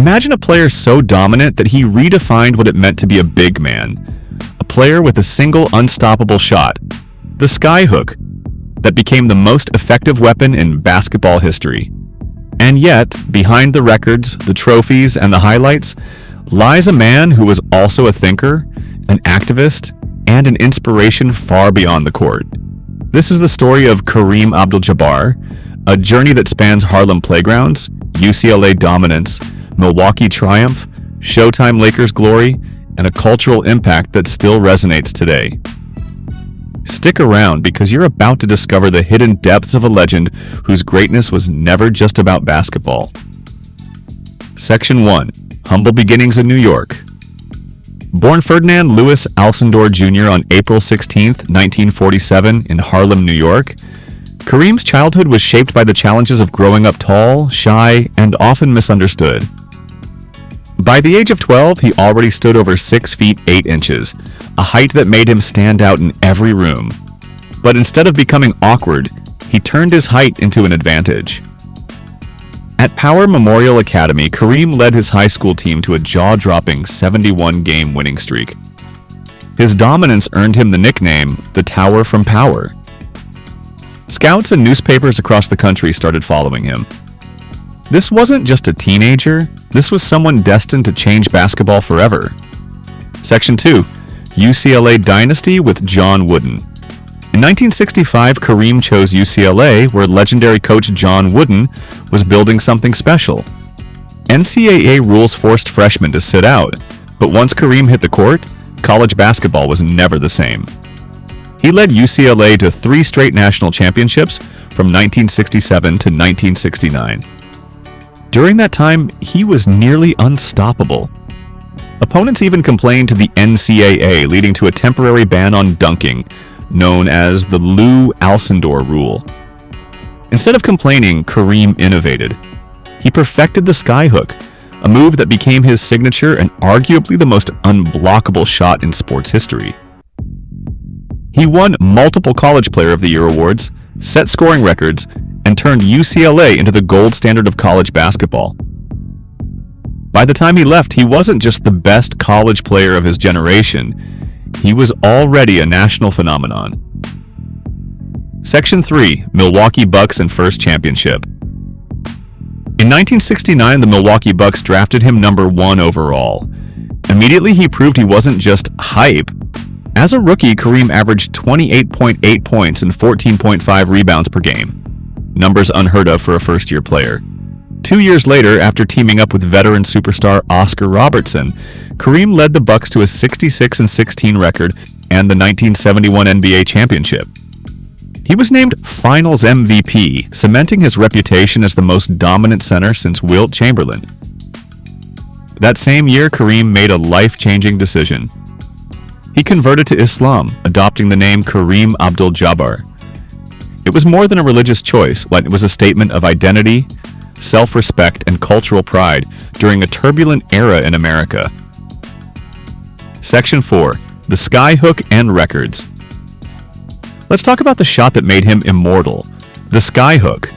Imagine a player so dominant that he redefined what it meant to be a big man. A player with a single unstoppable shot, the skyhook, that became the most effective weapon in basketball history. And yet, behind the records, the trophies, and the highlights, lies a man who was also a thinker, an activist, and an inspiration far beyond the court. This is the story of Kareem Abdul-Jabbar, a journey that spans Harlem playgrounds, UCLA dominance, Milwaukee triumph, Showtime Lakers glory, and a cultural impact that still resonates today. Stick around because you're about to discover the hidden depths of a legend whose greatness was never just about basketball. Section 1. Humble beginnings in New York. Born Ferdinand Louis Alcindor Jr. on April 16, 1947 in Harlem, New York, Kareem's childhood was shaped by the challenges of growing up tall, shy, and often misunderstood. By the age of 12, he already stood over 6 feet 8 inches, a height that made him stand out in every room. But instead of becoming awkward, he turned his height into an advantage. At Power Memorial Academy, Kareem led his high school team to a jaw-dropping 71-game winning streak. His dominance earned him the nickname, the Tower from Power. Scouts and newspapers across the country started following him. This wasn't just a teenager, this was someone destined to change basketball forever. Section 2. UCLA Dynasty with John Wooden. In 1965, Kareem chose UCLA, where legendary coach John Wooden was building something special. NCAA rules forced freshmen to sit out, but once Kareem hit the court, college basketball was never the same. He led UCLA to 3 straight national championships from 1967 to 1969. During that time, he was nearly unstoppable. Opponents even complained to the NCAA, leading to a temporary ban on dunking, known as the Lou Alcindor rule. Instead of complaining, Kareem innovated. He perfected the skyhook, a move that became his signature and arguably the most unblockable shot in sports history. He won multiple College Player of the Year awards, set scoring records, and turned UCLA into the gold standard of college basketball. By the time he left, he wasn't just the best college player of his generation, he was already a national phenomenon. Section 3. Milwaukee Bucks and First Championship. In 1969, the Milwaukee Bucks drafted him number 1 overall. Immediately, he proved he wasn't just hype. As a rookie, Kareem averaged 28.8 points and 14.5 rebounds per game. Numbers unheard of for a first-year player. 2 years later, after teaming up with veteran superstar Oscar Robertson, Kareem led the Bucks to a 66-16 record and the 1971 NBA championship. He was named Finals MVP, cementing his reputation as the most dominant center since Wilt Chamberlain. That same year, Kareem made a life-changing decision. He converted to Islam, adopting the name Kareem Abdul-Jabbar. It was more than a religious choice, but it was a statement of identity, self-respect, and cultural pride during a turbulent era in America. Section 4. The Skyhook and Records. Let's talk about the shot that made him immortal, the skyhook.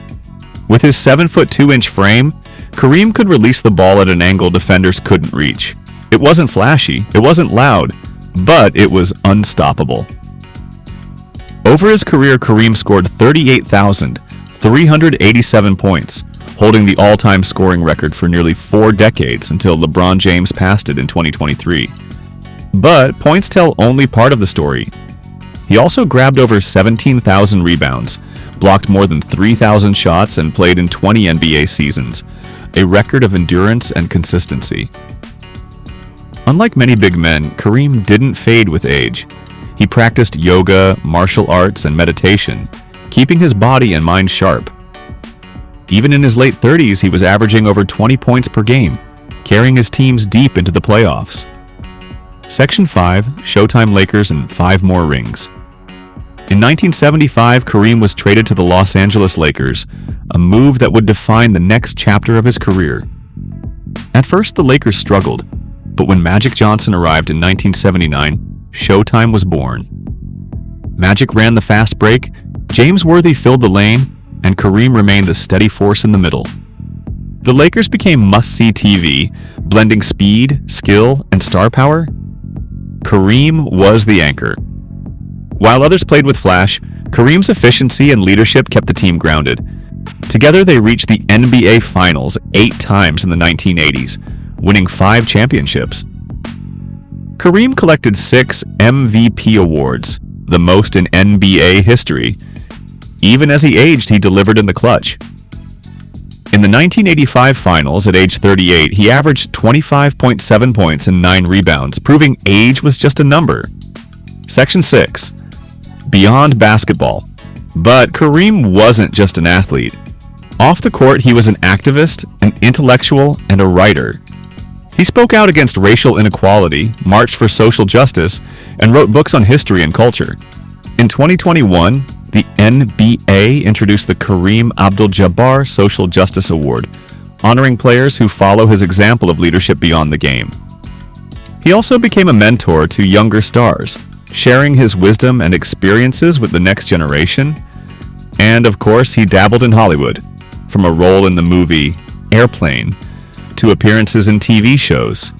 With his 7'2" frame, Kareem could release the ball at an angle defenders couldn't reach. It wasn't flashy, it wasn't loud, but it was unstoppable. Over his career, Kareem scored 38,387 points, holding the all-time scoring record for nearly 4 decades until LeBron James passed it in 2023. But points tell only part of the story. He also grabbed over 17,000 rebounds, blocked more than 3,000 shots, and played in 20 NBA seasons, a record of endurance and consistency. Unlike many big men, Kareem didn't fade with age. He practiced yoga, martial arts, and meditation, keeping his body and mind sharp. Even in his late 30s, he was averaging over 20 points per game, carrying his teams deep into the playoffs. Section 5, Showtime Lakers and 5 more rings. In 1975, Kareem was traded to the Los Angeles Lakers, a move that would define the next chapter of his career. At first, the Lakers struggled, but when Magic Johnson arrived in 1979, Showtime was born. Magic ran the fast break, James Worthy filled the lane, and Kareem remained the steady force in the middle. The Lakers became must-see TV, blending speed, skill, and star power. Kareem was the anchor. While others played with flash, Kareem's efficiency and leadership kept the team grounded. Together, they reached the NBA Finals 8 times in the 1980s, winning 5 championships. Kareem collected 6 MVP awards, the most in NBA history. Even as he aged, he delivered in the clutch. In the 1985 Finals, at age 38, he averaged 25.7 points and 9 rebounds, proving age was just a number. Section 6. Beyond basketball. But Kareem wasn't just an athlete. Off the court, he was an activist, an intellectual, and a writer. He spoke out against racial inequality, marched for social justice, and wrote books on history and culture. In 2021, the NBA introduced the Kareem Abdul-Jabbar Social Justice Award, honoring players who follow his example of leadership beyond the game. He also became a mentor to younger stars, sharing his wisdom and experiences with the next generation. And of course, he dabbled in Hollywood, from a role in the movie Airplane to appearances in TV shows.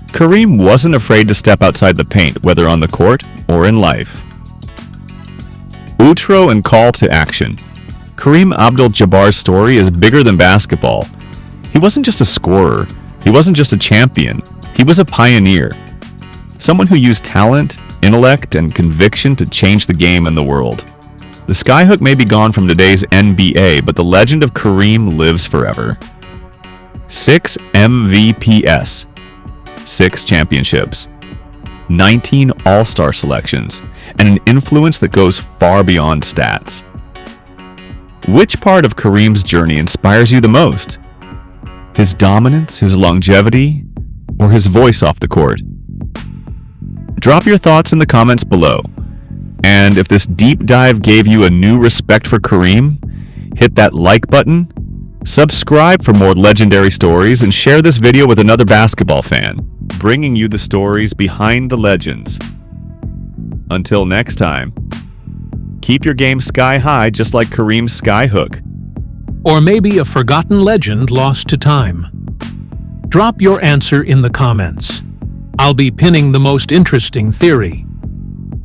Kareem wasn't afraid to step outside the paint, whether on the court or in life. Outro and call to action. Kareem Abdul-Jabbar's story is bigger than basketball. He wasn't just a scorer. He wasn't just a champion. He was a pioneer. Someone who used talent, intellect, and conviction to change the game and the world. The skyhook may be gone from today's NBA, but the legend of Kareem lives forever. 6 MVPs, 6 championships, 19 All-Star selections, and an influence that goes far beyond stats. Which part of Kareem's journey inspires you the most? His dominance, his longevity, or his voice off the court? Drop your thoughts in the comments below. And if this deep dive gave you a new respect for Kareem, hit that like button, subscribe for more legendary stories, and share this video with another basketball fan, bringing you the stories behind the legends. Until next time, keep your game sky high just like Kareem's skyhook. Or maybe a forgotten legend lost to time. Drop your answer in the comments. I'll be pinning the most interesting theory.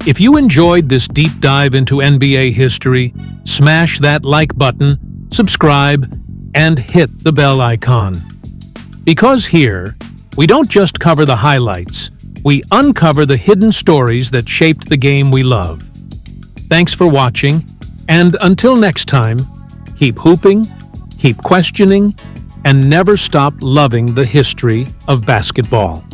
If you enjoyed this deep dive into NBA history, smash that like button, subscribe, and hit the bell icon. Because here, we don't just cover the highlights, we uncover the hidden stories that shaped the game we love. Thanks for watching, and until next time, keep hooping, keep questioning, and never stop loving the history of basketball.